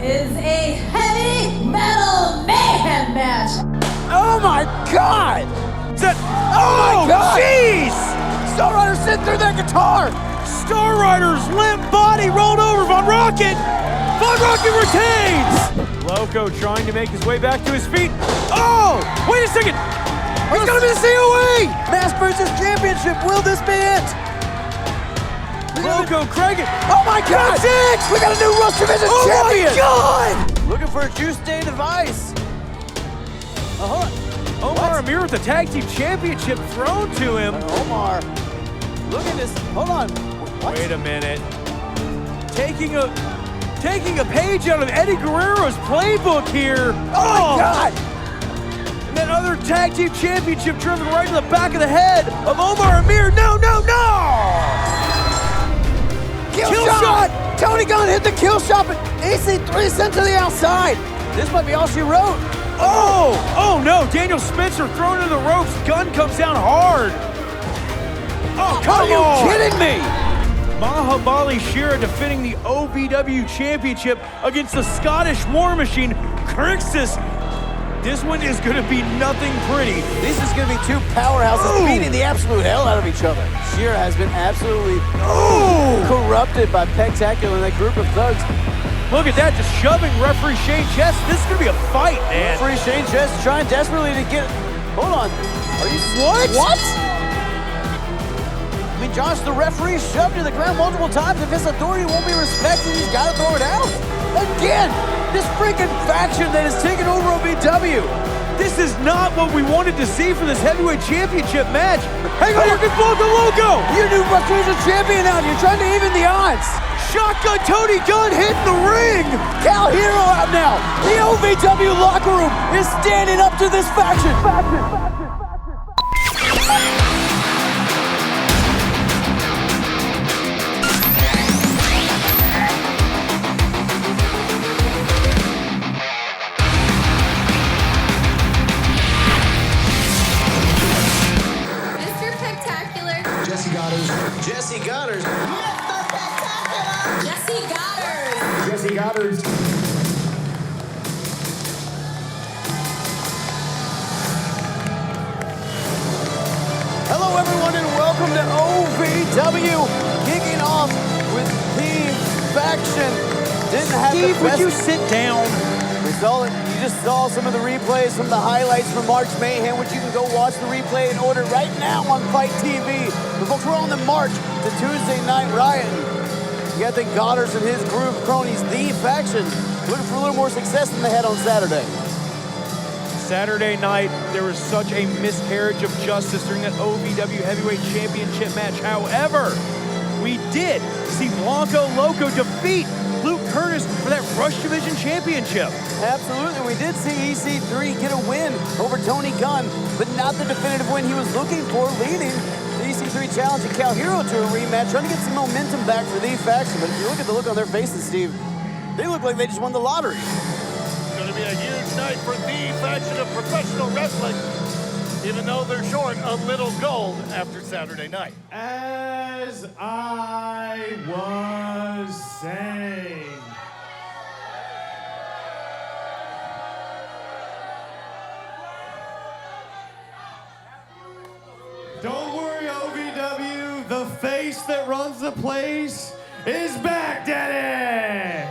is a heavy metal mayhem match. Oh my God! Oh my God! Jeez! Star Rider sitting through that guitar! Star Rider's limp body rolled over Von Rocket! Von Rocket retains! Loco trying to make his way back to his feet. Oh! Wait a second! It's gonna be the COE! Mask versus Championship, will this be it? Loco, Craig! Oh my God! That's it! We got a new Rush Division champion! Oh my God! Looking for a juice day device. Omar Amir with the Tag Team Championship thrown to him. Omar, look at this. Hold on. What? Wait a minute. Taking a page out of Eddie Guerrero's playbook here. Oh my God! And that other Tag Team Championship driven right to the back of the head of Omar Amir. No, no, no! Kill shot! Tony Gunn hit the kill shot, but EC3 sent to the outside. This might be all she wrote. Oh no, Daniel Spencer thrown into the ropes. Gunn comes down hard. Oh, come on! Are you kidding me? Mahabali Shera defending the OVW Championship against the Scottish War Machine, Crixus. This one is going to be nothing pretty. This is going to be two powerhouses beating the absolute hell out of each other. Shera has been absolutely corrupted by Pectacular and that group of thugs. Look at that, just shoving referee Shane Chest. This is going to be a fight, man. Referee Shane Chest trying desperately to get... Hold on. Are you... What? What? I mean, Josh, the referee shoved to the ground multiple times. If his authority won't be respected, he's got to throw it out. Again, this freaking faction that has taken over OVW. This is not what we wanted to see for this heavyweight championship match. Hang on, you're Loco! You're new Rush Division champion now. You're trying to even the odds. Shotgun Tony Gunn hitting the ring! Cal Hero out now! The OVW locker room is standing up to this faction! Mr. Spectacular. Jesse Goddard. Jesse Goddard. Jesse Goddard. Hello everyone and welcome to OVW, kicking off with the faction. Didn't have Steve, the best... would you sit down? We saw it. You just saw some of the replays, some of the highlights from March Mayhem, which you can go watch the replay in order right now on Fight TV. But folks, we're on the march to Tuesday Night Riot. You got the Goddards and his group of cronies, the faction, looking for a little more success than they had on Saturday. Saturday night, there was such a miscarriage of justice during that OVW Heavyweight Championship match. However, we did see Blanco Loco defeat Luke Curtis for that Rush Division Championship. Absolutely, we did see EC3 get a win over Tony Gunn, but not the definitive win he was looking for, leading the EC3 challenging Cal Hero to a rematch, trying to get some momentum back for the faction. But if you look at the look on their faces, Steve, they look like they just won the lottery. It's going to be a huge night for the faction of professional wrestling, even though they're short a little gold after Saturday night. As I was saying, don't worry, OVW, the face that runs the place is back, Daddy!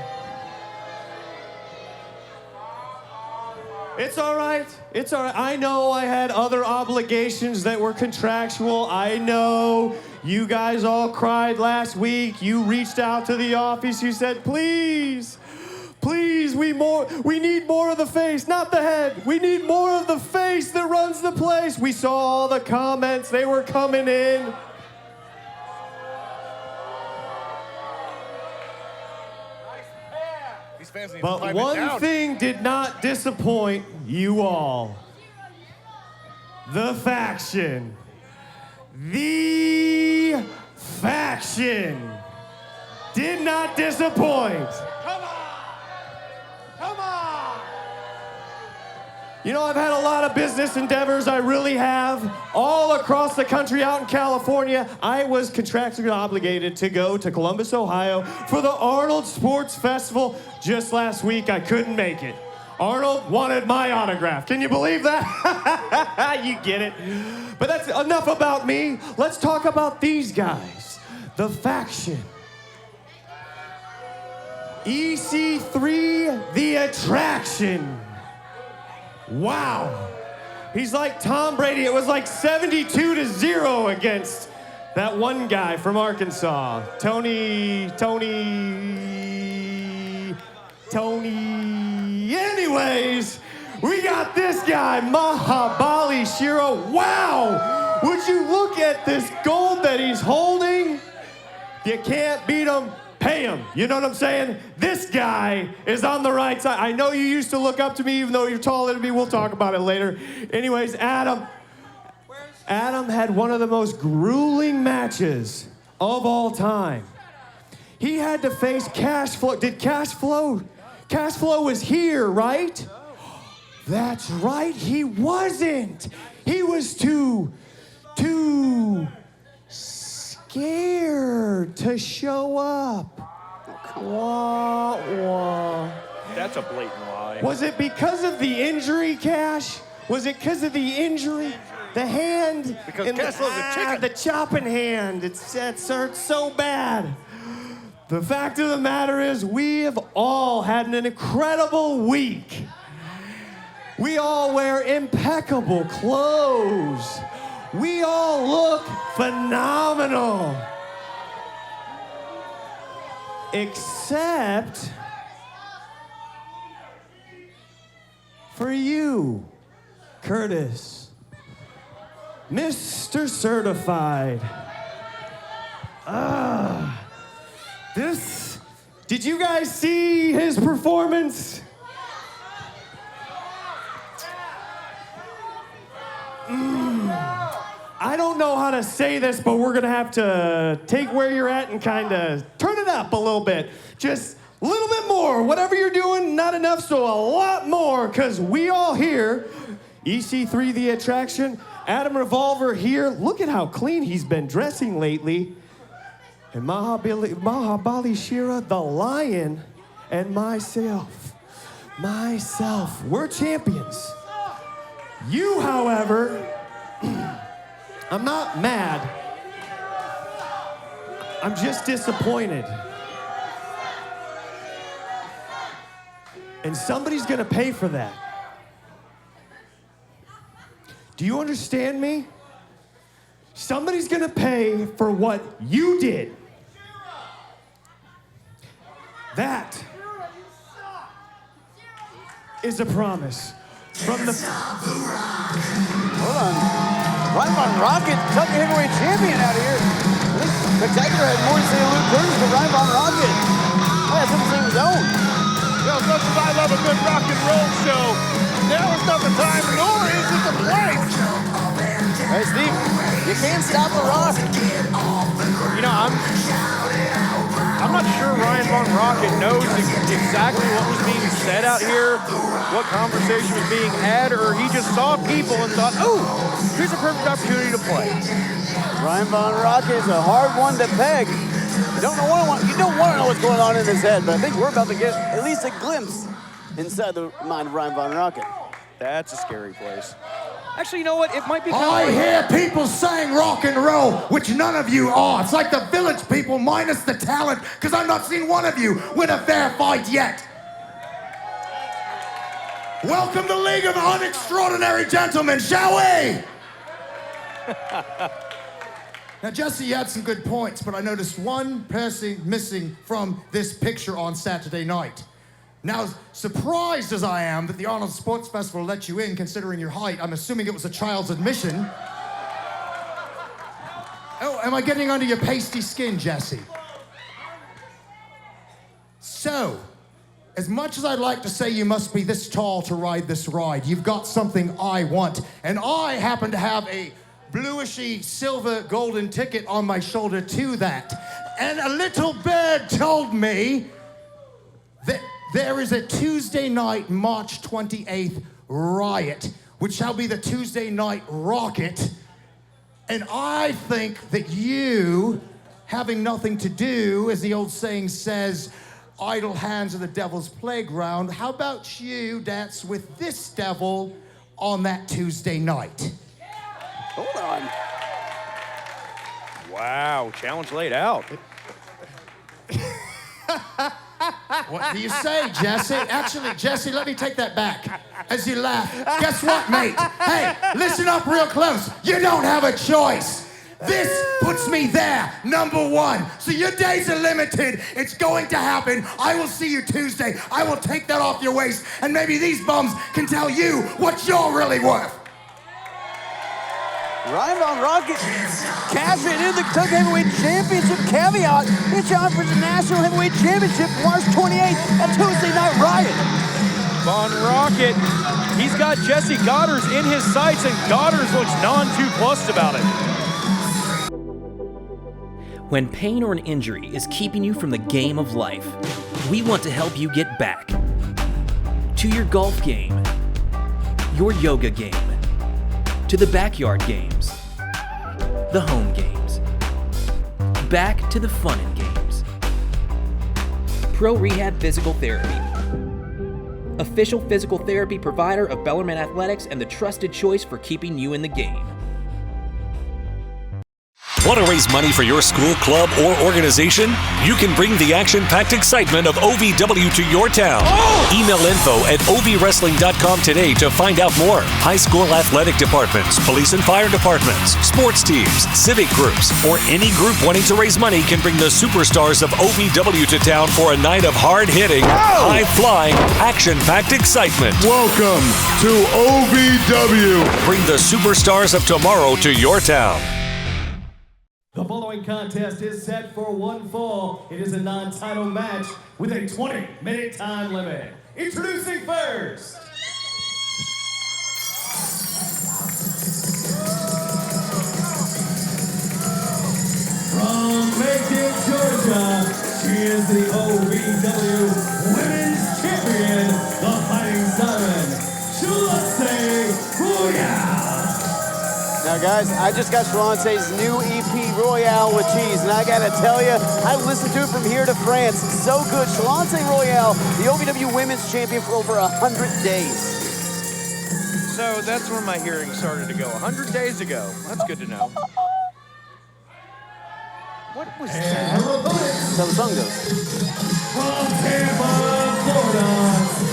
It's all right. It's all right. I know I had other obligations that were contractual. I know you guys all cried last week. You reached out to the office. You said, please, please, we need more of the face, not the head. We need more of the face that runs the place. We saw all the comments. They were coming in. But one thing did not disappoint you all. The faction. The faction did not disappoint. Come on! Come on! You know, I've had a lot of business endeavors, I really have, all across the country. Out in California, I was contractually obligated to go to Columbus, Ohio for the Arnold Sports Festival. Just last week, I couldn't make it. Arnold wanted my autograph. Can you believe that? You get it. But that's enough about me. Let's talk about these guys, the faction. EC3, the attraction. Wow. He's like Tom Brady. It was like 72-0 against that one guy from Arkansas. Tony. Anyways, we got this guy, Mahabali Shira. Wow. Would you look at this gold that he's holding? You can't beat him. Pay him. You know what I'm saying? This guy is on the right side. I know you used to look up to me even though you're taller than me. We'll talk about it later. Anyways, Adam had one of the most grueling matches of all time. He had to face Cash Flow. Cash Flow was here, right? That's right, he wasn't. He was too scared to show up. Wah, wah. That's a blatant lie. Was it because of the injury, Cash? Was it because of the injury? The hand? Because Cash Flow's a chicken. The chopping hand. It hurts so bad. The fact of the matter is, we have all had an incredible week. We all wear impeccable clothes. We all look phenomenal. Except for you, Curtis, Mr. Certified. Did you guys see his performance? I don't know how to say this, but we're gonna have to take where you're at and kind of turn it up a little bit. Just a little bit more. Whatever you're doing, not enough, so a lot more, because we all here, EC3 the attraction, Adam Revolver here. Look at how clean he's been dressing lately. And Mahabali Shira, the Lion, and myself, we're champions. You, however, I'm not mad. I'm just disappointed. And somebody's gonna pay for that. Do you understand me? Somebody's gonna pay for what you did. That is a promise from the... Hold on. Ryan Von Rocket, Tucker heavyweight champion out here. I think Spectacular had more to say to Luke Curtis than Ryan Von Rocket. Oh, that's something of his own. Well, as much as I love a good rock and roll show, now is not the time, nor is it the place. Hey, Steve, you can't stop the rock. You know, I'm not sure Ryan Von Rocket knows exactly what was being said out here, what conversation was being had, or he just saw people and thought, oh, here's a perfect opportunity to play. Ryan Von Rocket is a hard one to peg. You don't want to know what's going on in his head, but I think we're about to get at least a glimpse inside the mind of Ryan Von Rocket. That's a scary place. Actually, you know what? It might be kind I of hear people saying rock and roll, which none of you are. It's like the village people minus the talent, because I've not seen one of you win a fair fight yet. Welcome to League of Unextraordinary Gentlemen, shall we? Now, Jesse, you had some good points, but I noticed one person missing from this picture on Saturday night. Now, surprised as I am that the Arnold Sports Festival let you in, considering your height, I'm assuming it was a child's admission. Oh, am I getting under your pasty skin, Jesse? So, as much as I'd like to say you must be this tall to ride this ride, you've got something I want. And I happen to have a bluishy silver golden ticket on my shoulder to that. And a little bird told me that there is a Tuesday night, March 28th, Riot, which shall be the Tuesday Night Rocket. And I think that you, having nothing to do, as the old saying says, idle hands are the devil's playground, how about you dance with this devil on that Tuesday night? Hold on. Wow, challenge laid out. What do you say, Jesse? Actually, Jesse, let me take that back as you laugh. Guess what, mate? Hey, listen up real close. You don't have a choice. This puts me there, #1. So your days are limited. It's going to happen. I will see you Tuesday. I will take that off your waist, and maybe these bums can tell you what you're really worth. Ryan Von Rocket cashing in the Tug Heavyweight Championship caveat. It's on for the National Heavyweight Championship March 28th at Tuesday Night Riot. Von Rocket, he's got Jesse Goddard in his sights, and Goddard looks non-too-plussed about it. When pain or an injury is keeping you from the game of life, we want to help you get back to your golf game, your yoga game, to the backyard games, the home games, back to the fun and games. Pro Rehab Physical Therapy, official physical therapy provider of Bellarmine Athletics and the trusted choice for keeping you in the game. Want to raise money for your school, club, or organization? You can bring the action-packed excitement of OVW to your town. Email info@ovwrestling.com today to find out more. High school athletic departments, police and fire departments, sports teams, civic groups, or any group wanting to raise money can bring the superstars of OVW to town for a night of hard-hitting, high-flying, action-packed excitement. Welcome to OVW. Bring the superstars of tomorrow to your town. The following contest is set for one fall. It is a non-title match with a 20-minute time limit. Introducing first, from Macon, Georgia, she is the OVW Women's Champion, the Fighting Siren, Shalonte Royale. Now, guys, I just got Shalante's new EP, Royale with Cheese, and I gotta tell you, I listened to it from here to France. So good. Shalonte Royale, the OVW Women's Champion for over 100 days. So that's where my hearing started to go. 100 days ago. That's good to know. What was that? That's how the song goes. From Tampa, Florida,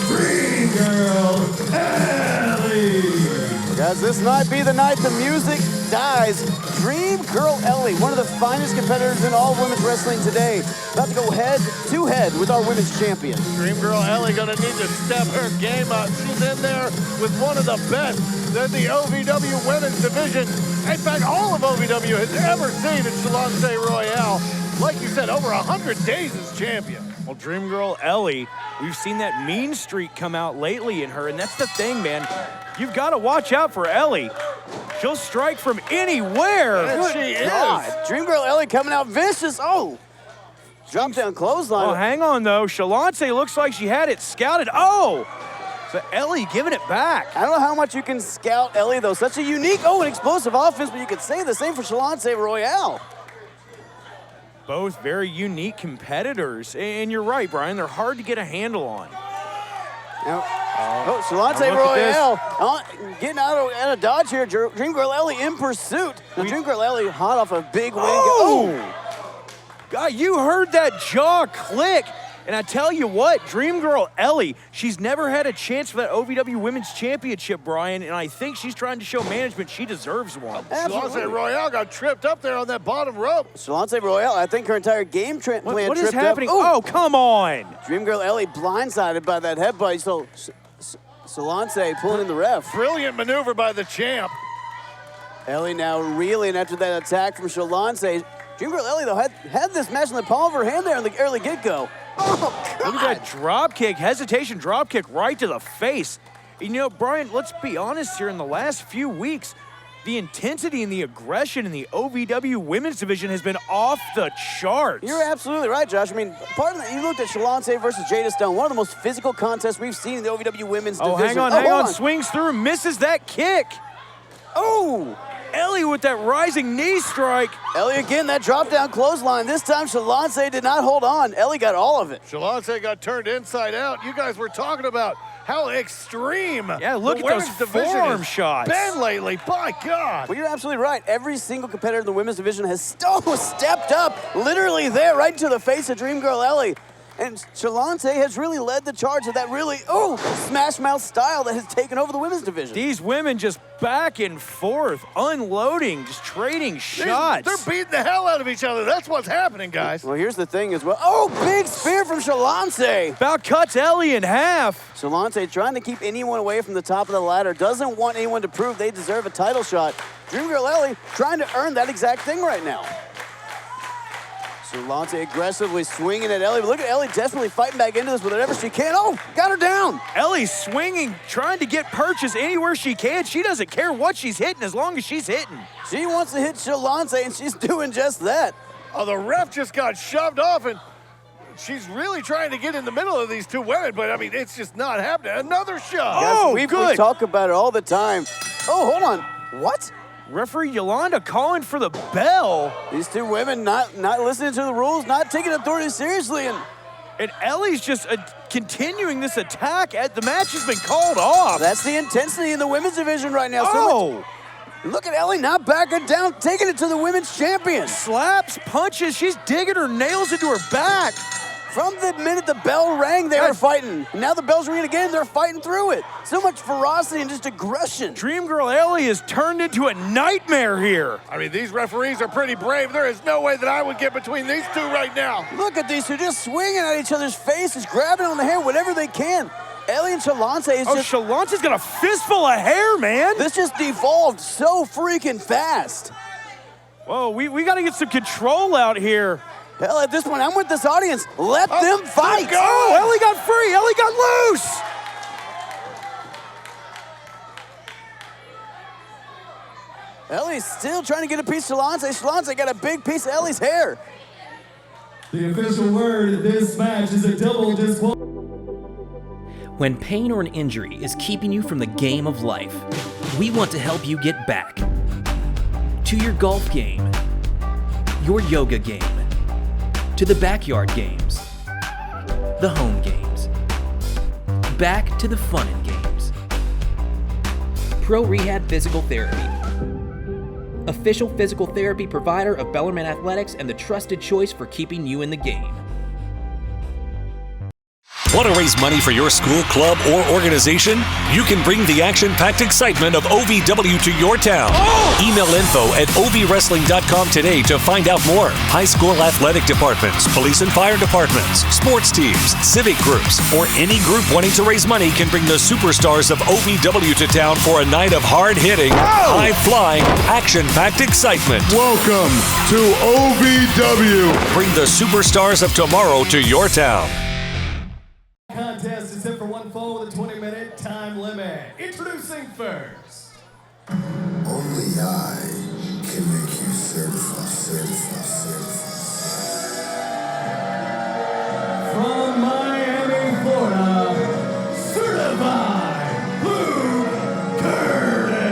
Dream Girl, Ellie. Guys, this might be the night the music dies. Dream Girl Ellie, one of the finest competitors in all of women's wrestling today, about to go head-to-head with our women's champion. Dream Girl Ellie gonna need to step her game up. She's in there with one of the best that the OVW women's division, in fact, all of OVW has ever seen in Shalonte Royale. Like you said, over 100 days as champion. Well, Dream Girl Ellie, we've seen that mean streak come out lately in her, and that's the thing, man. You've got to watch out for Ellie. She'll strike from anywhere. Yes, she is. Dream Girl Ellie coming out vicious. Oh, drop down clothesline. Well, hang on, though. Shalonte looks like she had it scouted. Oh, so Ellie giving it back. I don't know how much you can scout Ellie, though. Such a unique, and explosive offense, but you could say the same for Shalonte Royale. Both very unique competitors. And you're right, Brian. They're hard to get a handle on. Now, Shalonte Royale getting out of dodge here. Dream Girl Ellie in pursuit. Now, Dream Girl Ellie hot off a big win. Oh! God, you heard that jaw click. And I tell you what, Dream Girl Ellie, she's never had a chance for that OVW Women's Championship, Brian, and I think she's trying to show management she deserves one. Shalonte Royale got tripped up there on that bottom rope. Shalonte Royale, I think her entire game plan What is tripped happening? up. Oh, come on. Dream Girl Ellie blindsided by that headbutt, so Shalonte pulling in the ref. Brilliant maneuver by the champ. Ellie now reeling after that attack from Shalonte. Dream Girl Ellie, though, had this match in the palm of her hand there in the early get-go. Oh, God. Look at that drop kick, hesitation drop kick right to the face. You know, Brian, let's be honest here. In the last few weeks, The intensity and the aggression in the OVW women's division has been off the charts. You're absolutely right, Josh. I mean, you looked at Shalante versus Jada Stone, one of the most physical contests we've seen in the OVW women's division. Hang on. Swings through, misses that kick. Oh, Ellie with that rising knee strike. Ellie again, that drop down clothesline. This time Shalante did not hold on. Ellie got all of it. Shalante got turned inside out. You guys were talking about how extreme. Yeah, look at those forearm shots. Been lately, by God. Well, you're absolutely right. Every single competitor in the women's division has stepped up, literally there, right into the face of Dream Girl Ellie. And Shalante has really led the charge of that really, smash mouth style that has taken over the women's division. These women just back and forth, unloading, just trading shots. They're beating the hell out of each other. That's what's happening, guys. Well, here's the thing as well. Oh, big spear from Shalante. About cuts Ellie in half. Shalante trying to keep anyone away from the top of the ladder. Doesn't want anyone to prove they deserve a title shot. Dream Girl Ellie trying to earn that exact thing right now. Shalante aggressively swinging at Ellie. But look at Ellie desperately fighting back into this with whatever she can. Oh, got her down. Ellie swinging, trying to get purchase anywhere she can. She doesn't care what she's hitting as long as she's hitting. She wants to hit Shalante, and she's doing just that. Oh, the ref just got shoved off, and she's really trying to get in the middle of these two women, but, I mean, it's just not happening. Another shove. Oh, we good. talk about it all the time. Oh, hold on. What? Referee Yolanda calling for the bell. These two women not listening to the rules, not taking authority seriously. And Ellie's just continuing this attack. The match has been called off. That's the intensity in the women's division right now. Oh! Look at Ellie not backing down, taking it to the women's champion. Slaps, punches, she's digging her nails into her back. From the minute the bell rang, they were fighting. Now the bell's ringing again, they're fighting through it. So much ferocity and just aggression. Dream Girl Ellie has turned into a nightmare here. I mean, these referees are pretty brave. There is no way that I would get between these two right now. Look at these two just swinging at each other's faces, grabbing on the hair, whatever they can. Ellie and Shalante is just... Shalante's got a fistful of hair, man. This just devolved so freaking fast. Whoa, we got to get some control out here. Hell, at this point, I'm with this audience. Let them fight. Oh, Ellie got free. Ellie got loose. Ellie's still trying to get a piece of Shalante. Shalante got a big piece of Ellie's hair. The official word of this match is a double disqualification. When pain or an injury is keeping you from the game of life, we want to help you get back to your golf game, your yoga game, to the backyard games, the home games, back to the fun and games. Pro Rehab Physical Therapy, official physical therapy provider of Bellarmine Athletics and the trusted choice for keeping you in the game. Want to raise money for your school, club, or organization? You can bring the action-packed excitement of OVW to your town. Email info@ovwrestling.com today to find out more. High school athletic departments, police and fire departments, sports teams, civic groups, or any group wanting to raise money can bring the superstars of OVW to town for a night of hard-hitting, high-flying, action-packed excitement. Welcome to OVW. Bring the superstars of tomorrow to your town. Contest is set for one fall with a 20-minute time limit. Introducing first. Only I can make you certified. From Miami, Florida, certified Luke Curtis.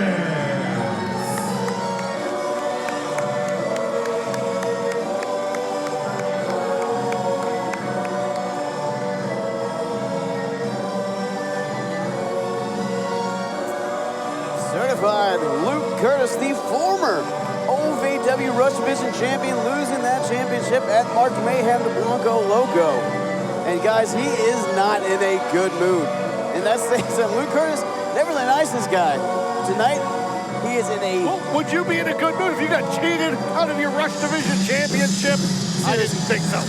Certified Luke Curtis, the former OVW Rush Division champion, losing that championship at March Mayhem to Blanco Loco. And guys, he is not in a good mood. And that's saying Luke Curtis, never the nicest guy. Tonight, he is in a... Well, would you be in a good mood if you got cheated out of your Rush Division championship? I didn't think so.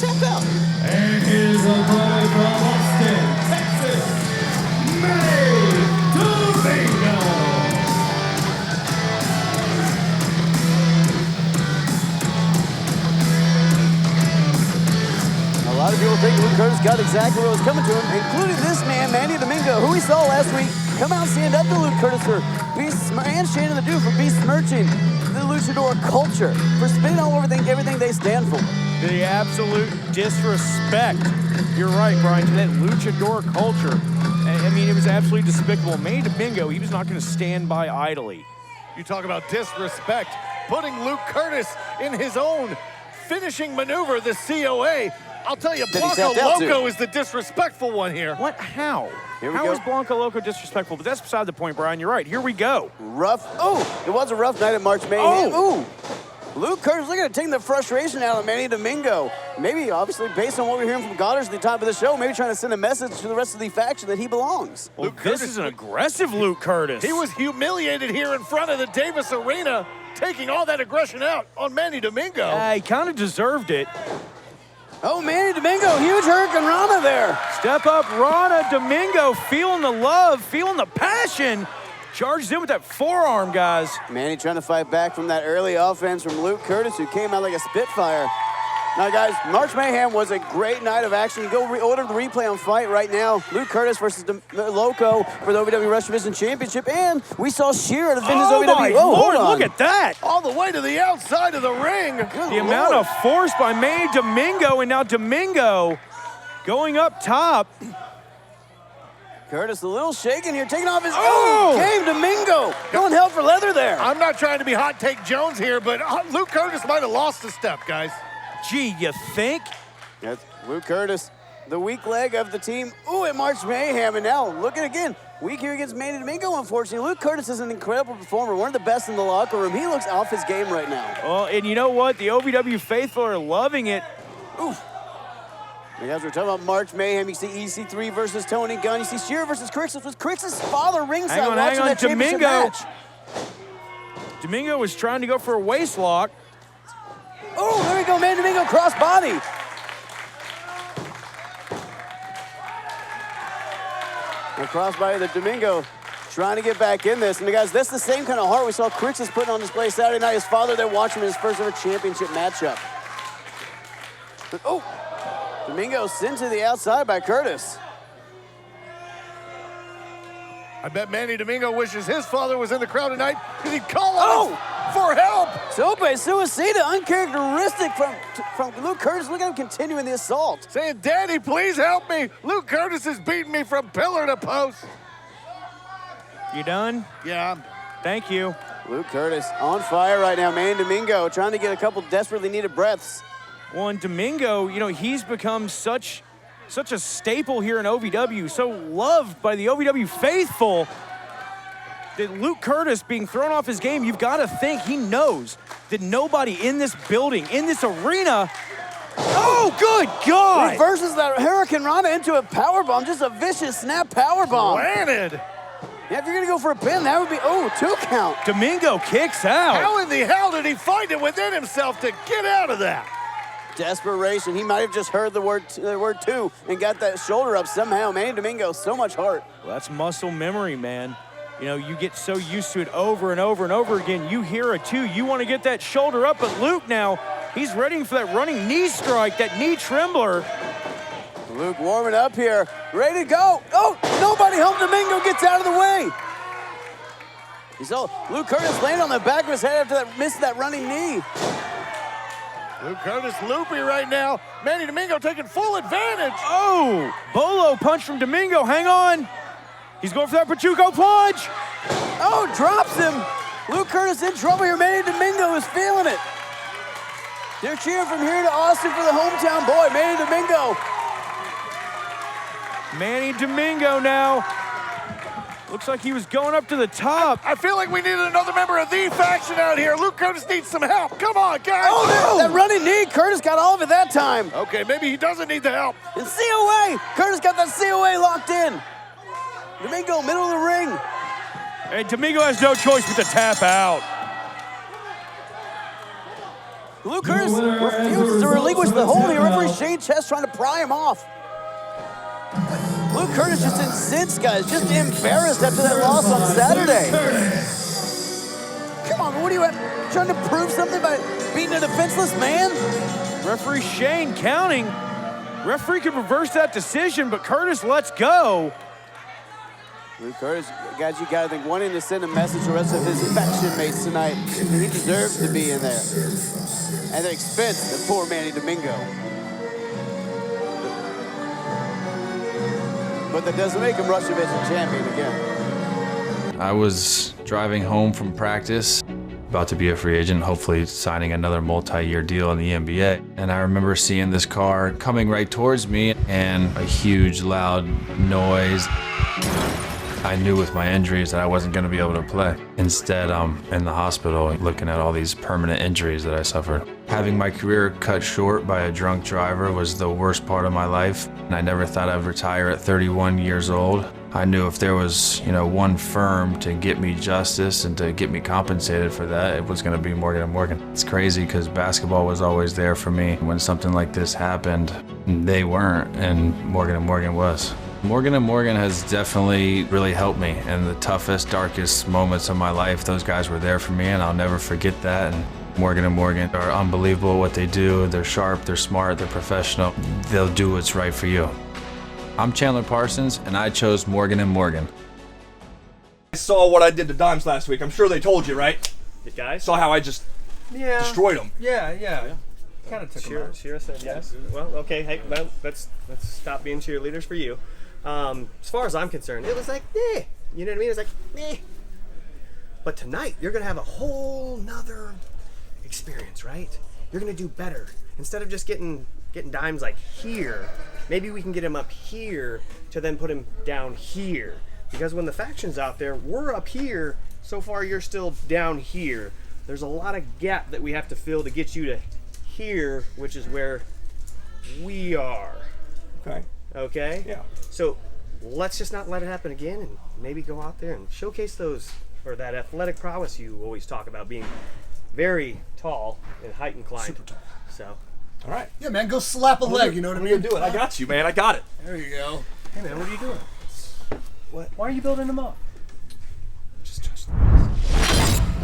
Tap out. And his opponent from Austin, Texas, Domingo. A lot of people think Luke Curtis got exactly what was coming to him, including this man, Domingo, who we saw last week come out and stand up to Luke Curtis for and Shane the Dude for besmirching the luchador culture, for spitting all over everything they stand for. The absolute disrespect. You're right, Brian, to that luchador culture. I mean, it was absolutely despicable. Manny Domingo, he was not going to stand by idly. You talk about disrespect, putting Luke Curtis in his own finishing maneuver, the COA. I'll tell you, Blanco Loco is the disrespectful one here. What? How? How is Blanco Loco disrespectful? But that's beside the point, Brian. You're right. Here we go. Rough. Oh, it was a rough night at March Mayhem. Oh. Ooh. Luke Curtis, look at it, taking the frustration out of Manny Domingo. Maybe, obviously, based on what we're hearing from Goddard at the top of the show, maybe trying to send a message to the rest of the faction that he belongs. Well, this is an aggressive Luke Curtis. He was humiliated here in front of the Davis Arena, taking all that aggression out on Manny Domingo. He kind of deserved it. Oh, Manny Domingo, huge Hurricane Rana there. Step up, Rana. Domingo feeling the love, feeling the passion. Charges in with that forearm, guys. Manny trying to fight back from that early offense from Luke Curtis, who came out like a spitfire. Now, guys, March Mayhem was a great night of action. You go order the replay on Fight right now. Luke Curtis versus Loco for the OVW Rush Division Championship. And we saw Shearer defend his OVW. My Lord, look at that. All the way to the outside of the ring. The amount of force by Manny Domingo, and now Domingo going up top. Curtis a little shaken here, taking off his game. Domingo going hell for leather there. I'm not trying to be Hot Take Jones here, but Luke Curtis might have lost a step, guys. Gee, you think? That's Luke Curtis, the weak leg of the team. Ooh, at March Mayhem, and now look at again. Weak here against Manny Domingo, unfortunately. Luke Curtis is an incredible performer, one of the best in the locker room. He looks off his game right now. Well, and you know what? The OVW faithful are loving it. Oof. And as we're talking about March Mayhem, you see EC3 versus Tony Gunn. You see Shearer versus Crixus, with Crixus' father ringside watching that championship match. Domingo was trying to go for a waist lock. Oh, there we go, Manny Domingo, cross body. And cross body to Domingo, trying to get back in this. And guys, that's the same kind of heart we saw Crixus putting on display Saturday night. His father there watching his first ever championship matchup. But, oh, Domingo sent to the outside by Curtis. I bet Manny Domingo wishes his father was in the crowd tonight because he'd call on for help. Sope Suicida, uncharacteristic from Luke Curtis. Look at him continuing the assault. Saying, Daddy, please help me. Luke Curtis is beating me from pillar to post. You done? Yeah. Thank you. Luke Curtis on fire right now. Manny Domingo trying to get a couple desperately needed breaths. Well, and Domingo, you know, he's become such a staple here in OVW, so loved by the OVW faithful, that Luke Curtis being thrown off his game, you've got to think he knows that nobody in this building, in this arena, oh, good God! Reverses that Hurricane Rana into a powerbomb, just a vicious snap powerbomb. Planted. Yeah, if you're gonna go for a pin, that would be, 2 count. Domingo kicks out. How in the hell did he find it within himself to get out of that? Desperation. He might have just heard the word two and got that shoulder up somehow. Manny Domingo, so much heart. Well, that's muscle memory, man. You know, you get so used to it over and over and over again. You hear a two, you want to get that shoulder up, but Luke now, he's ready for that running knee strike, that knee trembler. Luke warming up here, ready to go. Oh, nobody home. Domingo gets out of the way. You saw Luke Curtis landed on the back of his head after that missed that running knee. Luke Curtis loopy right now. Manny Domingo taking full advantage. Oh, Bolo punch from Domingo, hang on. He's going for that Pachuco punch. Oh, drops him. Luke Curtis in trouble here. Manny Domingo is feeling it. They're cheering from here to Austin for the hometown boy, Manny Domingo. Manny Domingo now. Looks like he was going up to the top. I feel like we needed another member of the faction out here. Luke Curtis needs some help. Come on, guys. Oh, that running knee. Curtis got all of it that time. Okay, maybe he doesn't need the help. And COA. Curtis got that COA locked in. Domingo, middle of the ring. And Domingo has no choice but to tap out. Luke Curtis refuses to relinquish the hold here. Referee Shane Chest trying to pry him off. Luke Curtis just incensed, guys, just embarrassed after that loss on Saturday. Come on, what are you trying to prove something by beating a defenseless man? Referee Shane counting. Referee could reverse that decision, but Curtis lets go. Luke Curtis, guys, you gotta think, wanting to send a message to the rest of his faction mates tonight. He deserves to be in there. At the expense of poor Manny Domingo. But that doesn't make him Rush Division champion again. I was driving home from practice, about to be a free agent, hopefully signing another multi-year deal in the NBA. And I remember seeing this car coming right towards me and a huge loud noise. I knew with my injuries that I wasn't going to be able to play. Instead, I'm in the hospital looking at all these permanent injuries that I suffered. Having my career cut short by a drunk driver was the worst part of my life. And I never thought I'd retire at 31 years old. I knew if there was, one firm to get me justice and to get me compensated for that, it was going to be Morgan & Morgan. It's crazy because basketball was always there for me. When something like this happened, they weren't, and Morgan & Morgan was. Morgan & Morgan has definitely really helped me in the toughest, darkest moments of my life. Those guys were there for me, and I'll never forget that. And Morgan & Morgan are unbelievable at what they do. They're sharp, they're smart, they're professional. They'll do what's right for you. I'm Chandler Parsons, and I chose Morgan & Morgan. I saw what I did to Dimes last week. I'm sure they told you, right? The guys? Saw how I just destroyed them. Yeah. Kind of took Shira said yes. Well, okay. Hey, well, let's stop being cheerleaders for you. As far as I'm concerned, it was like, eh. You know what I mean? It's like, eh. But tonight, you're gonna have a whole nother experience, right? You're gonna do better. Instead of just getting Dimes like here, maybe we can get him up here to then put him down here. Because when the faction's out there, we're up here. So far, you're still down here. There's a lot of gap that we have to fill to get you to here, which is where we are. Okay? Yeah. So let's just not let it happen again, and maybe go out there and showcase that athletic prowess you always talk about, being very tall in height and climb. Super tall. So. All right. Yeah, man, go slap a leg, you know what I mean? Do it. I got you, man. I got it. There you go. Hey, man, what are you doing? What? Why are you building them up? Just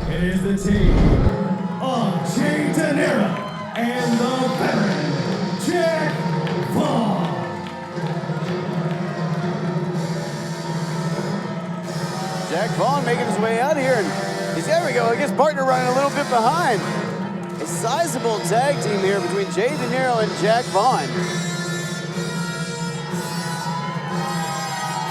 It is the team of Jay De Niro and the veteran Jack Vaughn. Jack Vaughn making his way out here, and there we go. His partner running a little bit behind. A sizable tag team here between Jay De Niro and Jack Vaughn.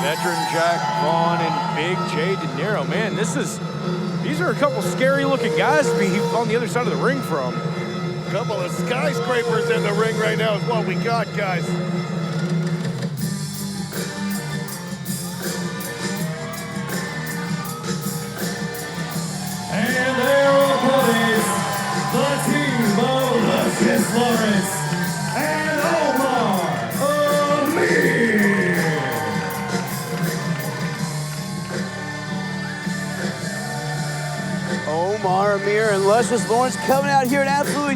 Veteran Jack Vaughn and Big Jay De Niro. Man, these are a couple scary looking guys to be on the other side of the ring from. A couple of skyscrapers in the ring right now is what we got, guys. And their opponents, the team of Lucius Lawrence and Omar Amir. Omar Amir and Lucius Lawrence coming out here and absolutely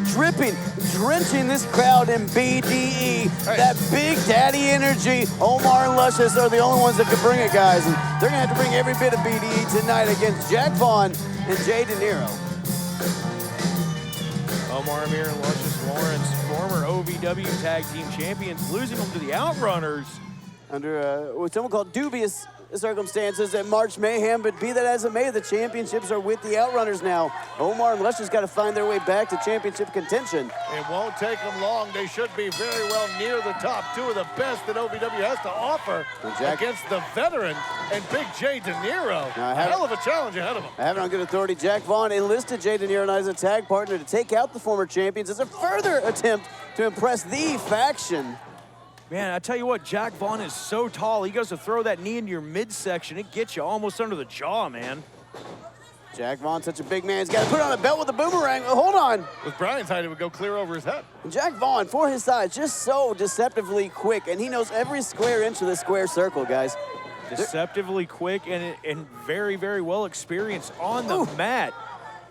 drenching this crowd in BDE. That Big Daddy energy. Omar and Lucius are the only ones that can bring it, guys. And they're going to have to bring every bit of BDE tonight against Jack Vaughn and Jay De Niro. Omar Amir and Lucius Lawrence, former OVW Tag Team Champions, losing them to the Outrunners. Under what someone called dubious circumstances at March Mayhem, but be that as it may, the championships are with the Outrunners now. Omar and Lucius got to find their way back to championship contention. It won't take them long. They should be very well near the top. Two of the best that OVW has to offer against the veteran and Big Jay De Niro. A hell of a challenge ahead of him. I have it on good authority. Jack Vaughn enlisted Jay De Niro as a tag partner to take out the former champions as a further attempt to impress the faction. Man, I tell you what, Jack Vaughn is so tall. He goes to throw that knee into your midsection. It gets you almost under the jaw, man. Jack Vaughn, such a big man. He's got to put on a belt with a boomerang. Hold on. With Brian's height, it would go clear over his head. Jack Vaughn, for his size, just so deceptively quick, and he knows every square inch of the square circle, guys. Deceptively quick and very, very well experienced on the mat.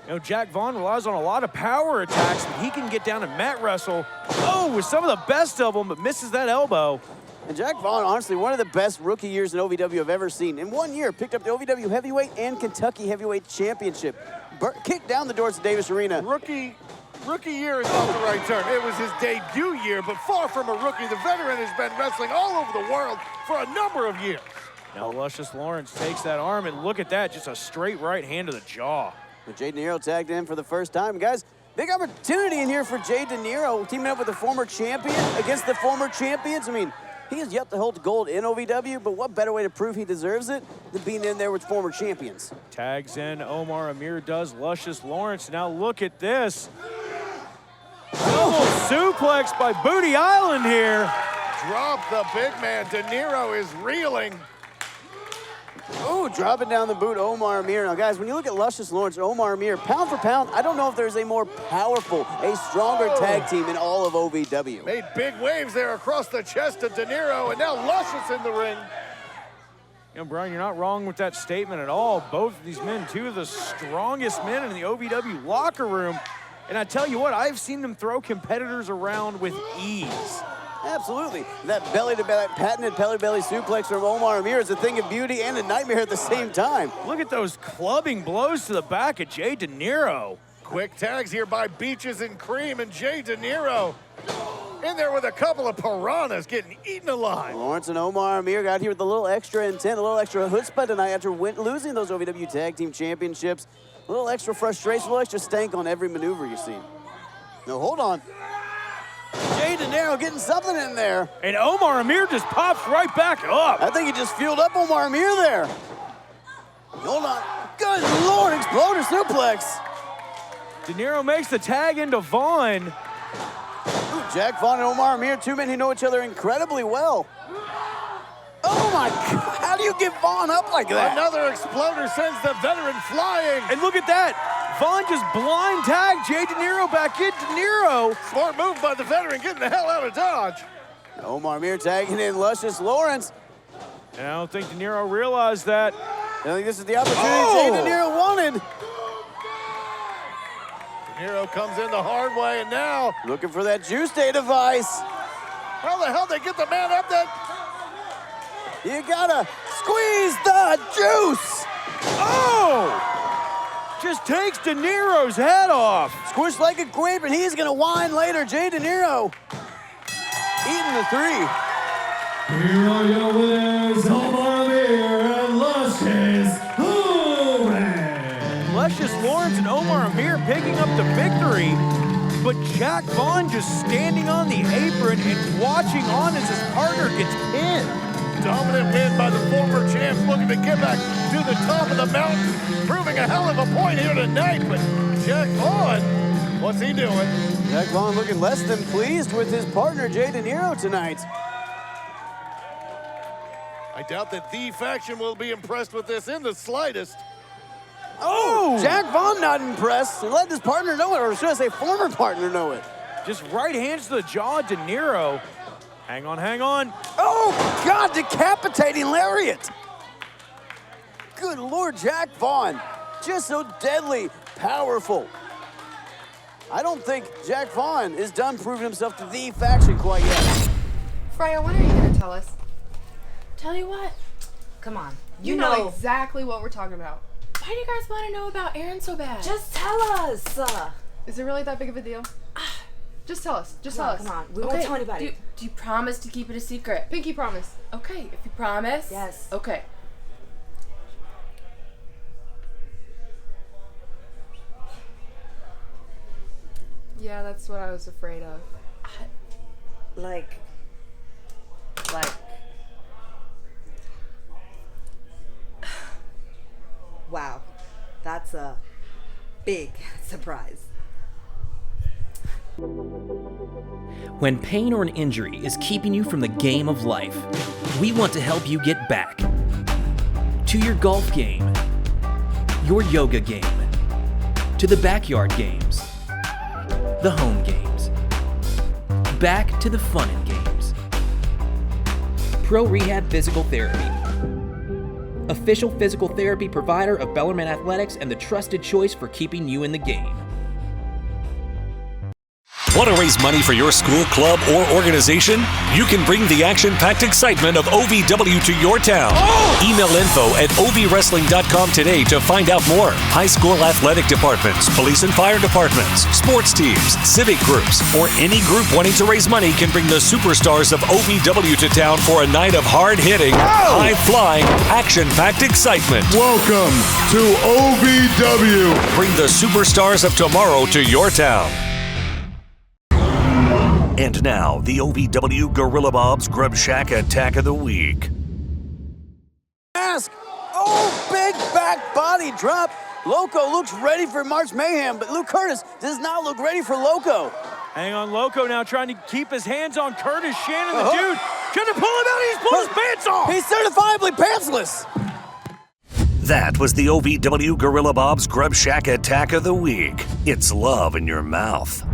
You know, Jack Vaughn relies on a lot of power attacks, but he can get down and mat wrestle. Oh, with some of the best of them, but misses that elbow. And Jack Vaughn, honestly, one of the best rookie years in OVW I've ever seen. In 1 year, picked up the OVW Heavyweight and Kentucky Heavyweight Championship. Kicked down the doors of Davis Arena. Rookie year is not the right term. It was his debut year, but far from a rookie. The veteran has been wrestling all over the world for a number of years. Now Luscious Lawrence takes that arm, and look at that, just a straight right hand to the jaw. Jay De Niro tagged in for the first time. Guys, big opportunity in here for Jay De Niro, teaming up with the former champion against the former champions. I mean, he has yet to hold gold in OVW, but what better way to prove he deserves it than being in there with former champions? Tags in, Omar Amir does. Luscious Lawrence, now look at this. Double suplex by Booty Island here. Drop the big man. De Niro is reeling. Ooh, dropping down the boot, Omar Amir. Now, guys, when you look at Luscious Lawrence, Omar Amir, pound for pound, I don't know if there's a more powerful, a stronger tag team in all of OVW. Made big waves there across the chest of De Niro, and now Luscious in the ring. You know, Brian, you're not wrong with that statement at all. Both of these men, two of the strongest men in the OVW locker room. And I tell you what, I've seen them throw competitors around with ease. Absolutely. That belly-to-belly, patented belly-belly suplex from Omar Amir is a thing of beauty and a nightmare at the same time. Look at those clubbing blows to the back of Jay De Niro. Quick tags here by Beaches and Cream, and Jay De Niro in there with a couple of piranhas getting eaten alive. Lawrence and Omar Amir got here with a little extra intent, a little extra chutzpah tonight after losing those OVW Tag Team Championships. A little extra frustration, a little extra stank on every maneuver you see. No, hold on. Jay De Niro getting something in there. And Omar Amir just pops right back up. I think he just fueled up Omar Amir there. Hold on. Good Lord, exploder suplex. De Niro makes the tag into Vaughn. Ooh, Jack Vaughn and Omar Amir, two men who know each other incredibly well. Oh my God, how do you get Vaughn up like that? Another exploder sends the veteran flying. And look at that. Vaughn just blind tagged Jay De Niro back in. De Niro. Smart move by the veteran, getting the hell out of Dodge. Omar Amir tagging in Luscious Lawrence. And I don't think De Niro realized that. I think this is the opportunity Jay De Niro wanted. De Niro comes in the hard way, and now looking for that juice day device. How the hell they get the man up that? You gotta squeeze the juice. Oh! Just takes De Niro's head off. Squished like a grape, and he's gonna whine later. Jay De Niro eating the three. Here are your winners, Omar Amir and Luscious Lawrence. Luscious Lawrence and Omar Amir picking up the victory, but Jack Vaughn just standing on the apron and watching on as his partner gets pinned. Dominant win by the former champs, looking to get back to the top of the mountain, proving a hell of a point here tonight. But Jack Vaughn, what's he doing? Jack Vaughn looking less than pleased with his partner Jay De Niro tonight. I doubt that the faction will be impressed with this in the slightest. Oh! Jack Vaughn not impressed and let his partner know it, or should I say former partner know it. Just right hands to the jaw of De Niro. Hang on, hang on. Oh, God, decapitating lariat. Good Lord, Jack Vaughn. Just so deadly powerful. I don't think Jack Vaughn is done proving himself to the faction quite yet. Freya, when are you going to tell us? Tell you what, Come on. you know exactly what we're talking about. Why do you guys want to know about Aaron so bad? Just tell us. Is it really that big of a deal? Just tell us. Just tell us. Come on. We won't tell anybody. Do you promise to keep it a secret? Pinky promise. Okay, if you promise. Yes. Okay. Yeah, that's what I was afraid of. Like. Wow. That's a big surprise. When pain or an injury is keeping you from the game of life, we want to help you get back to your golf game, your yoga game, to the backyard games, the home games, back to the fun and games. Pro Rehab Physical Therapy, official physical therapy provider of Bellarmine Athletics and the trusted choice for keeping you in the game. Want to raise money for your school, club, or organization? You can bring the action-packed excitement of OVW to your town. Email info@ovwrestling.com today to find out more. High school athletic departments, police and fire departments, sports teams, civic groups, or any group wanting to raise money can bring the superstars of OVW to town for a night of hard-hitting, high-flying, action-packed excitement. Welcome to OVW. Bring the superstars of tomorrow to your town. And now, the OVW Gorilla Bob's Grub Shack Attack of the Week. Mask. Oh, big back body drop. Loco looks ready for March Mayhem, but Luke Curtis does not look ready for Loco. Hang on, Loco now trying to keep his hands on Curtis Shannon, the dude. Gonna pull him out, he's pulled his pants off. He's certifiably pantsless. That was the OVW Gorilla Bob's Grub Shack Attack of the Week. It's love in your mouth.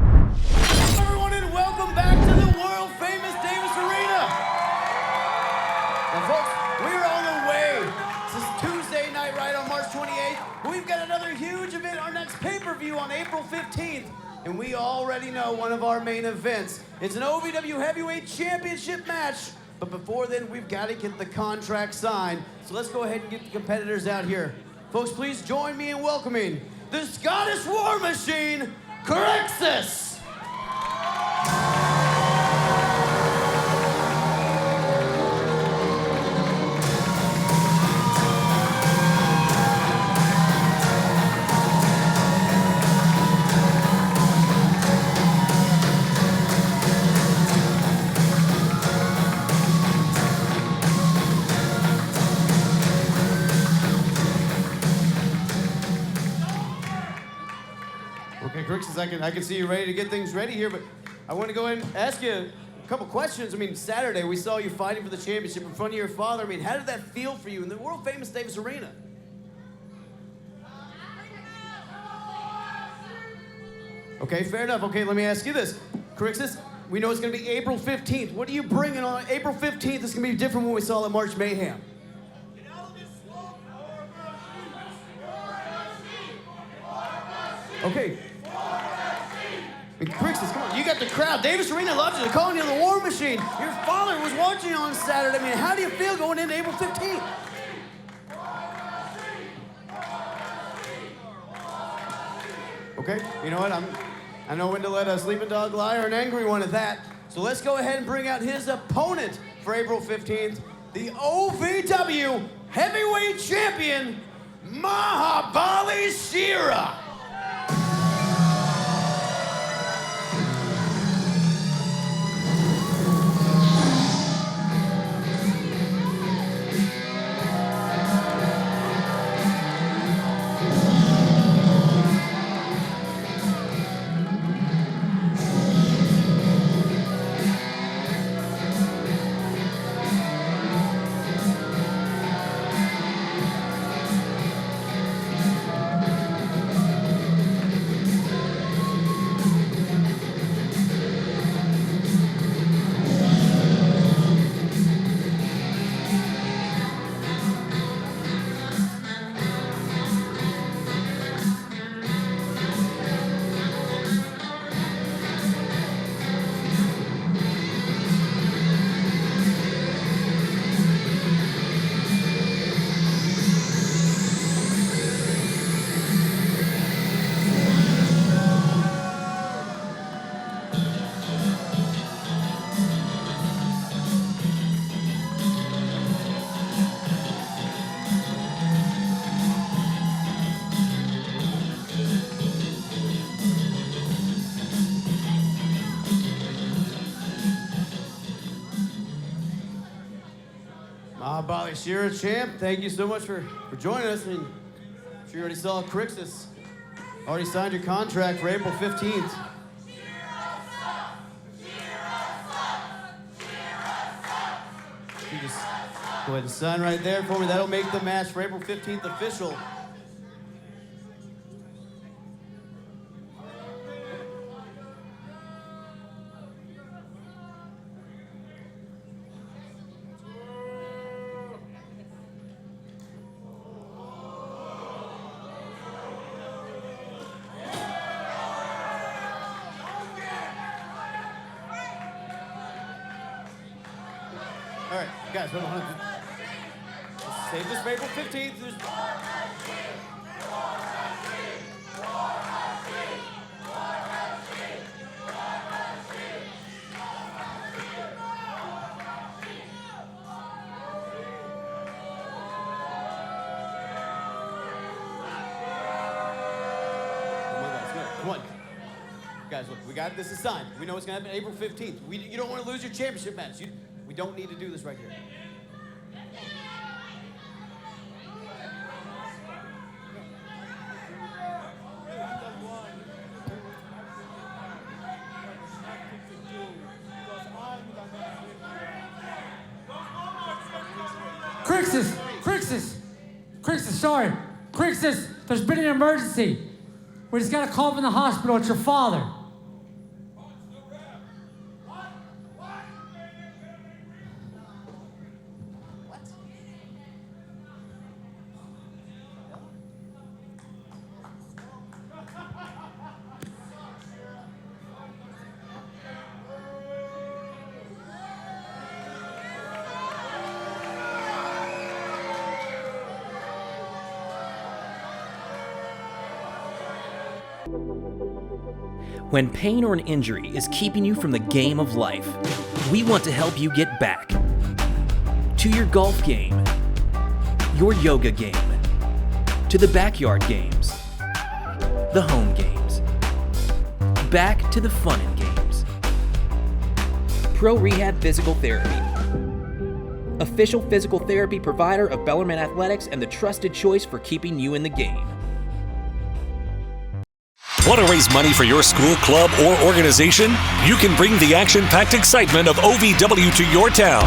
Everyone, and welcome back to the world-famous Davis Arena. Now, folks, we're on the way. This is Tuesday night, right, on March 28th. We've got another huge event, our next pay-per-view on April 15th. And we already know one of our main events. It's an OVW Heavyweight Championship match. But before then, we've got to get the contract signed. So let's go ahead and get the competitors out here. Folks, please join me in welcoming the Scottish War Machine, Crixus. Okay, Crixus, I can see you ready to get things ready here, but I want to go ahead and ask you a couple questions. I mean, Saturday we saw you fighting for the championship in front of your father. I mean, how did that feel for you in the world-famous Davis Arena? Okay, fair enough. Okay, let me ask you this. Crixus, we know it's going to be April 15th. What are you bringing on April 15th? It's going to be different from what we saw at March Mayhem. Okay. Crixus, come on, you got the crowd. Davis Arena loves you. They're calling you the War Machine. Your father was watching you on Saturday. I mean, how do you feel going into April 15th? Okay, you know what? I know when to let a sleeping dog lie or an angry one at that. So let's go ahead and bring out his opponent for April 15th, the OVW Heavyweight Champion, Mahabali Shera. Mahabali Shera, champ, thank you so much for joining us. I mean, I'm sure you already saw Crixus. Already signed your contract for April 15th. You just go ahead and sign right there for me. That'll make the match for April 15th official. All right, guys, hold on. Let's save this for April 15th. Come on. Guys, look, we got this assigned. We know it's going to happen April 15th. You don't want to lose your championship match. We don't need to do this right here. Sorry. Crixus, there's been an emergency. We just got a call from the hospital. It's your father. When pain or an injury is keeping you from the game of life, we want to help you get back to your golf game, your yoga game, to the backyard games, the home games, back to the fun and games. Pro Rehab Physical Therapy, official physical therapy provider of Bellarmine Athletics and the trusted choice for keeping you in the game. Want to raise money for your school, club, or organization? You can bring the action-packed excitement of OVW to your town.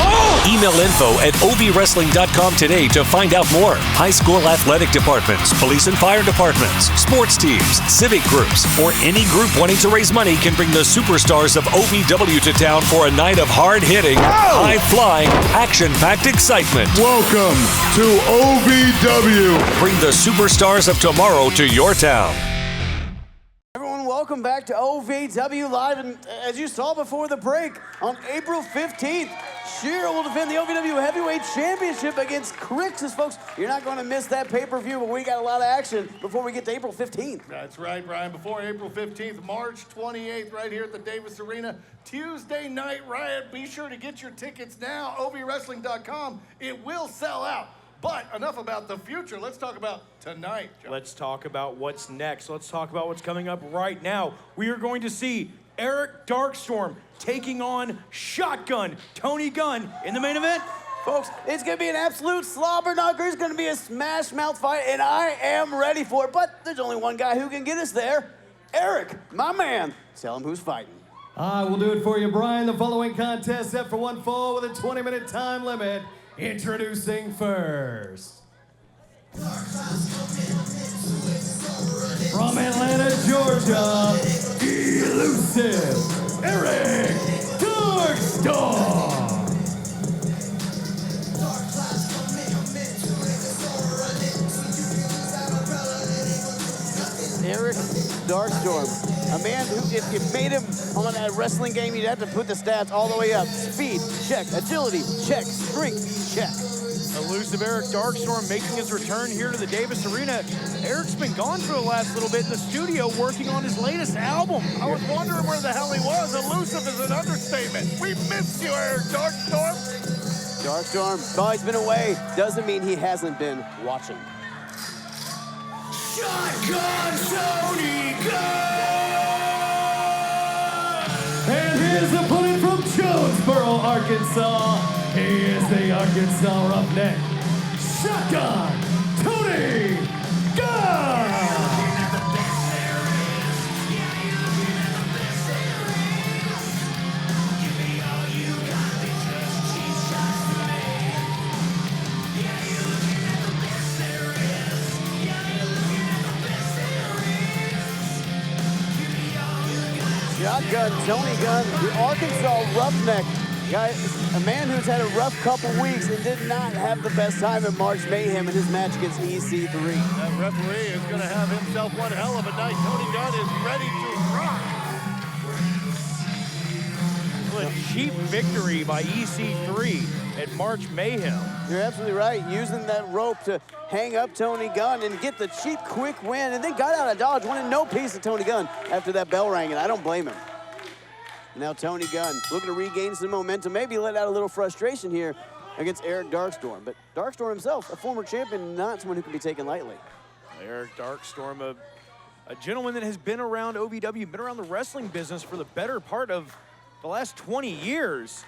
Email info@ovwrestling.com today to find out more. High school athletic departments, police and fire departments, sports teams, civic groups, or any group wanting to raise money can bring the superstars of OVW to town for a night of hard-hitting, high-flying, action-packed excitement. Welcome to OVW. Bring the superstars of tomorrow to your town. Welcome back to OVW Live, and as you saw before the break, on April 15th, Shearer will defend the OVW Heavyweight Championship against Crixus. Folks, you're not going to miss that pay-per-view, but we got a lot of action before we get to April 15th. That's right, Brian. Before April 15th, March 28th, right here at the Davis Arena, Tuesday Night Riot. Be sure to get your tickets now, ovwrestling.com. It will sell out. But enough about the future. Let's talk about tonight, John. Let's talk about what's next. Let's talk about what's coming up right now. We are going to see Eric Darkstorm taking on Shotgun Tony Gunn in the main event. Folks, it's going to be an absolute slobber knocker. It's going to be a smash mouth fight, and I am ready for it. But there's only one guy who can get us there. Eric, my man. Tell him who's fighting. I will do it for you, Brian. The following contest set for one fall with a 20-minute time limit. Introducing first, from Atlanta, Georgia, elusive Eric Darkstorm. Eric Darkstorm, a man who, if you made him on a wrestling game, you'd have to put the stats all the way up. Speed, check. Agility, check. Strength, check. Elusive Eric Darkstorm making his return here to the Davis Arena. Eric's been gone for the last little bit in the studio working on his latest album. I was wondering where the hell he was. Elusive is an understatement. We missed you, Eric Darkstorm. Darkstorm, though he's been away, doesn't mean he hasn't been watching. Shotgun Tony Gunn! And his opponent from Jonesboro, Arkansas, he is the Arkansas Roughneck, Shotgun Tony Gunn! Shotgun Tony Gunn, the Arkansas Roughneck. Guy, a man who's had a rough couple weeks and did not have the best time at March Mayhem in his match against EC3. That referee is going to have himself one hell of a night. Tony Gunn is ready to rock. a cheap victory by EC3 at March Mayhem. You're absolutely right. Using that rope to hang up Tony Gunn and get the cheap, quick win, and then got out of dodge, wanted no piece of Tony Gunn after that bell rang, and I don't blame him. Now Tony Gunn looking to regain some momentum, maybe let out a little frustration here against Eric Darkstorm. But Darkstorm himself, a former champion, not someone who can be taken lightly. Eric Darkstorm, a gentleman that has been around OVW, been around the wrestling business for the better part of the last 20 years.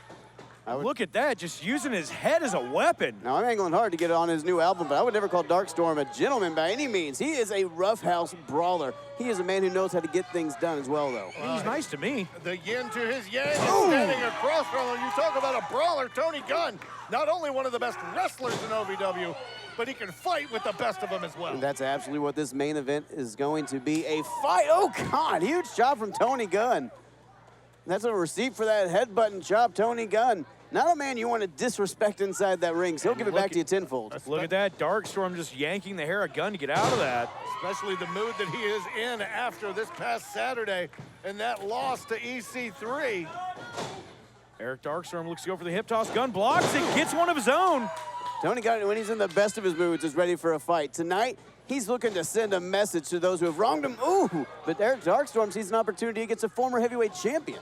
Look at that, just using his head as a weapon. Now, I'm angling hard to get on his new album, but I would never call Darkstorm a gentleman by any means. He is a roughhouse brawler. He is a man who knows how to get things done as well, though. He's nice to me. The yin to his yang is standing across from him. You talk about a brawler, Tony Gunn. Not only one of the best wrestlers in OVW, but he can fight with the best of them as well. And that's absolutely what this main event is going to be, a fight. Oh, God, huge chop from Tony Gunn. That's a receipt for that headbutt and chop, Tony Gunn. Not a man you want to disrespect inside that ring, so he'll give it back to you tenfold. Look at that, Darkstorm just yanking the hair of Gunn to get out of that. Especially the mood that he is in after this past Saturday and that loss to EC3. Eric Darkstorm looks to go for the hip toss. Gunn blocks it, gets one of his own. Tony Gunn, when he's in the best of his moods, is ready for a fight. Tonight, he's looking to send a message to those who have wronged him. Ooh, but Eric Darkstorm sees an opportunity against a former heavyweight champion.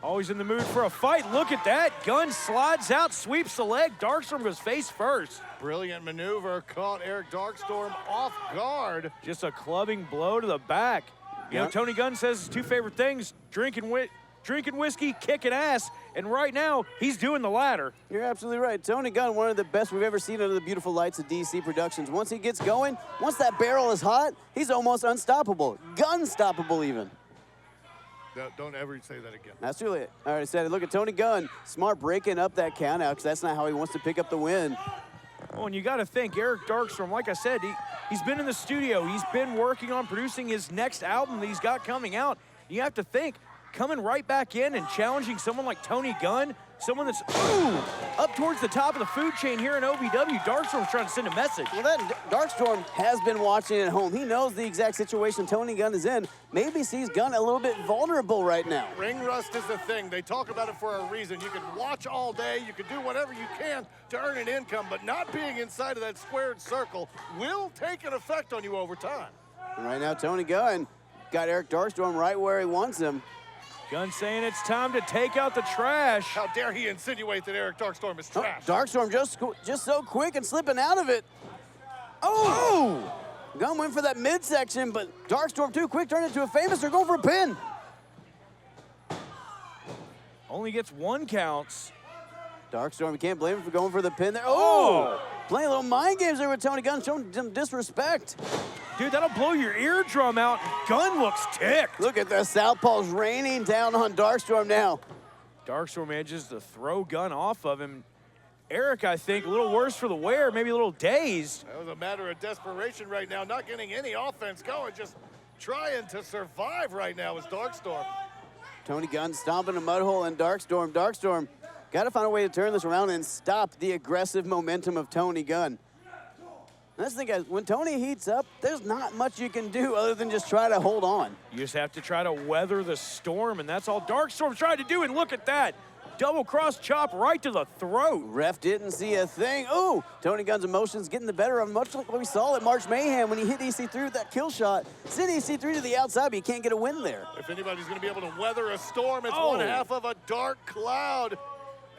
Always in the mood for a fight. Look at that. Gunn slides out, sweeps the leg. Darkstorm goes face first. Brilliant maneuver, caught Eric Darkstorm off guard. Just a clubbing blow to the back. You know, Tony Gunn says his two favorite things, drinking whiskey, kicking ass, and right now, he's doing the latter. You're absolutely right. Tony Gunn, one of the best we've ever seen under the beautiful lights of DC Productions. Once he gets going, once that barrel is hot, he's almost unstoppable. Gun-stoppable even. Don't ever say that again. That's really it. All right, I said it. Look at Tony Gunn. Smart breaking up that count out because that's not how he wants to pick up the win. Oh, and you got to think, Eric Darkstorm, like I said, he's been in the studio. He's been working on producing his next album that he's got coming out. You have to think, coming right back in and challenging someone like Tony Gunn, someone that's, up towards the top of the food chain here in OVW. Darkstorm's trying to send a message. Well, that Darkstorm has been watching at home. He knows the exact situation Tony Gunn is in. Maybe sees Gunn a little bit vulnerable right now. Ring rust is the thing. They talk about it for a reason. You can watch all day. You can do whatever you can to earn an income, but not being inside of that squared circle will take an effect on you over time. And right now, Tony Gunn got Eric Darkstorm right where he wants him. Gunn saying it's time to take out the trash. How dare he insinuate that Eric Darkstorm is trash? Darkstorm just so quick and slipping out of it. Oh! Gunn went for that midsection, but Darkstorm too quick, turned into a famous. They're going for a pin. Only gets one counts. Darkstorm, you can't blame him for going for the pin there. Oh! Playing little mind games there with Tony Gunn, showing some disrespect. Dude, that'll blow your eardrum out. Gunn looks ticked. Look at the southpaws raining down on Darkstorm now. Darkstorm manages to throw Gunn off of him. Eric, I think, a little worse for the wear, maybe a little dazed. That was a matter of desperation right now, not getting any offense going, just trying to survive right now as Darkstorm. Tony Gunn stomping a mud hole in Darkstorm. Darkstorm got to find a way to turn this around and stop the aggressive momentum of Tony Gunn. That's the thing, guys, when Tony heats up, there's not much you can do other than just try to hold on. You just have to try to weather the storm, and that's all Darkstorm's trying to do, and look at that. Double cross chop right to the throat. Ref didn't see a thing. Ooh, Tony Gunn's emotions getting the better of him, much like what we saw at March Mayhem when he hit EC3 with that kill shot. Sent EC3 to the outside, but he can't get a win there. If anybody's going to be able to weather a storm, it's one half of a dark cloud.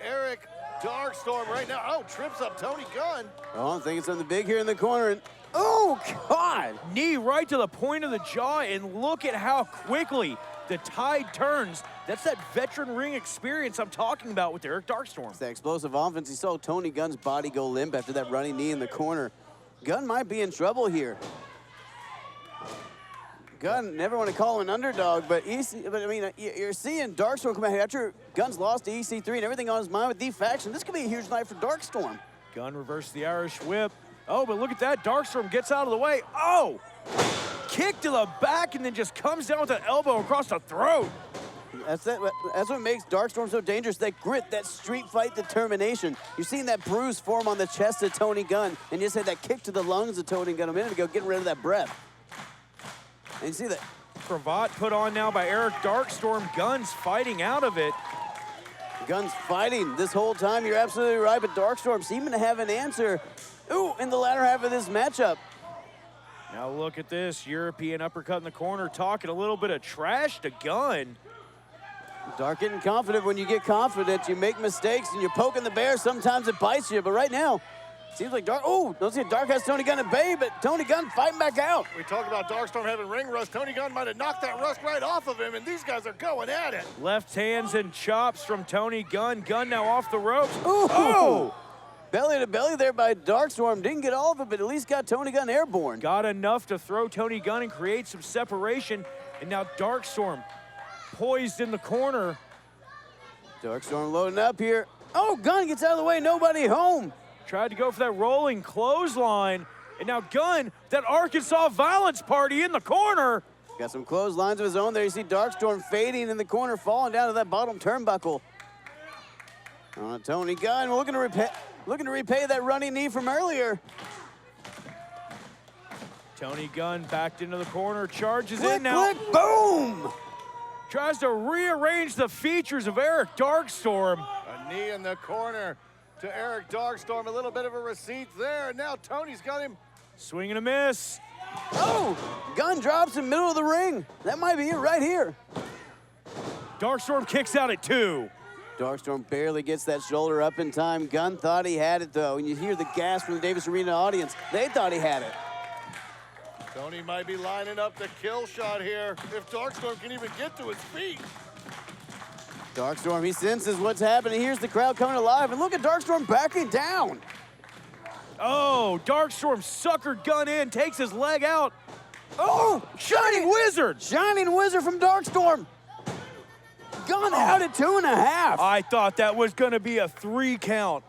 Eric Darkstorm right now. Oh, trips up Tony Gunn. Oh, I'm thinking something big here in the corner. And oh, God. Knee right to the point of the jaw, and look at how quickly the tide turns. That's that veteran ring experience I'm talking about with Eric Darkstorm. It's that explosive offense. He saw Tony Gunn's body go limp after that running knee in the corner. Gunn might be in trouble here. Gunn, never want to call him an underdog, but I mean, you're seeing Darkstorm come out here after Gunn's lost to EC3 and everything on his mind with the faction. This could be a huge night for Darkstorm. Gunn reversed the Irish whip. Oh, but look at that. Darkstorm gets out of the way. Oh! Kick to the back and then just comes down with an elbow across the throat. That's what makes Darkstorm so dangerous, that grit, that street fight determination. You've seen that bruise form on the chest of Tony Gunn, and you just had that kick to the lungs of Tony Gunn a minute ago, getting rid of that breath. And you see that cravat put on now by Eric Darkstorm. Gunn's fighting out of it. Gunn's fighting this whole time. You're absolutely right, but Darkstorm seeming to have an answer. Ooh, in the latter half of this matchup. Now look at this, European uppercut in the corner, talking a little bit of trash to Gunn. Dark getting confident. When you get confident, you make mistakes and you're poking the bear. Sometimes it bites you, but right now, seems like Dark, oh, don't see it. Dark has Tony Gunn at bay, but Tony Gunn fighting back out. We talked about Darkstorm having ring rust. Tony Gunn might have knocked that rust right off of him, and these guys are going at it. Left hands and chops from Tony Gunn. Gunn now off the ropes. Ooh. Oh! Belly to belly there by Darkstorm. Didn't get all of it, but at least got Tony Gunn airborne. Got enough to throw Tony Gunn and create some separation. And now Darkstorm poised in the corner. Darkstorm loading up here. Oh, Gunn gets out of the way. Nobody home. Tried to go for that rolling clothesline. And now Gunn, that Arkansas violence party in the corner. Got some clotheslines of his own there. You see Darkstorm fading in the corner, falling down to that bottom turnbuckle. Tony Gunn looking to repay that running knee from earlier. Tony Gunn backed into the corner, charges Click, in now. click, boom! Tries to rearrange the features of Eric Darkstorm. A knee in the corner to Eric Darkstorm. A little bit of a receipt there. And now Tony's got him. Swing and a miss. Oh, Gunn drops in the middle of the ring. That might be it right here. Darkstorm kicks out at 2. Darkstorm barely gets that shoulder up in time. Gunn thought he had it, though. And you hear the gas from the Davis Arena audience. They thought he had it. Tony might be lining up the kill shot here if Darkstorm can even get to his feet. Darkstorm, he senses what's happening. Here's the crowd coming alive. And look at Darkstorm backing down. Oh, Darkstorm suckered Gunn in, takes his leg out. Oh, Shining Wizard! Shining Wizard from Darkstorm. Gunn out at 2.5. I thought that was going to be a 3 count.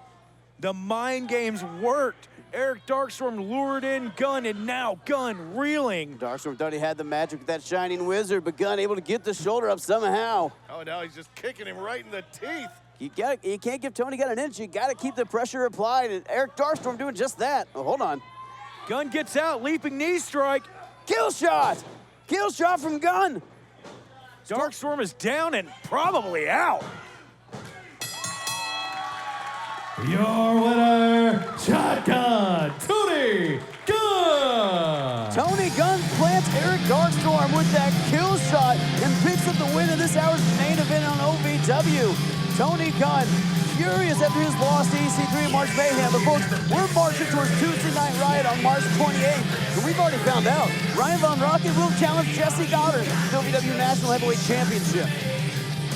The mind games worked. Eric Darkstorm lured in Gunn, and now Gunn reeling. Darkstorm thought he had the magic with that Shining Wizard, but Gunn able to get the shoulder up somehow. Oh, now he's just kicking him right in the teeth. You can't give Tony Gunn an inch. You got to keep the pressure applied, and Eric Darkstorm doing just that. Oh, hold on. Gunn gets out, leaping knee strike. Kill shot! Kill shot from Gunn. Darkstorm is down and probably out. Your winner, Shotgun, Tony Gunn! Tony Gunn plants Eric Darkstorm with that kill shot and picks up the win of this hour's main event on OVW. Tony Gunn, furious after his loss to EC3 and March Mayhem. But folks, we're marching towards Tuesday Night Riot on March 28th. And we've already found out Ryan Von Rocket will challenge Jesse Goddard to the OVW National Heavyweight Championship.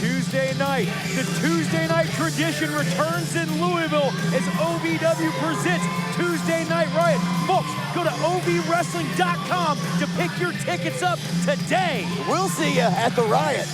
Tuesday night, the Tuesday night tradition returns in Louisville as OVW presents Tuesday Night Riot. Folks, go to ovwrestling.com to pick your tickets up today. We'll see you at the Riot.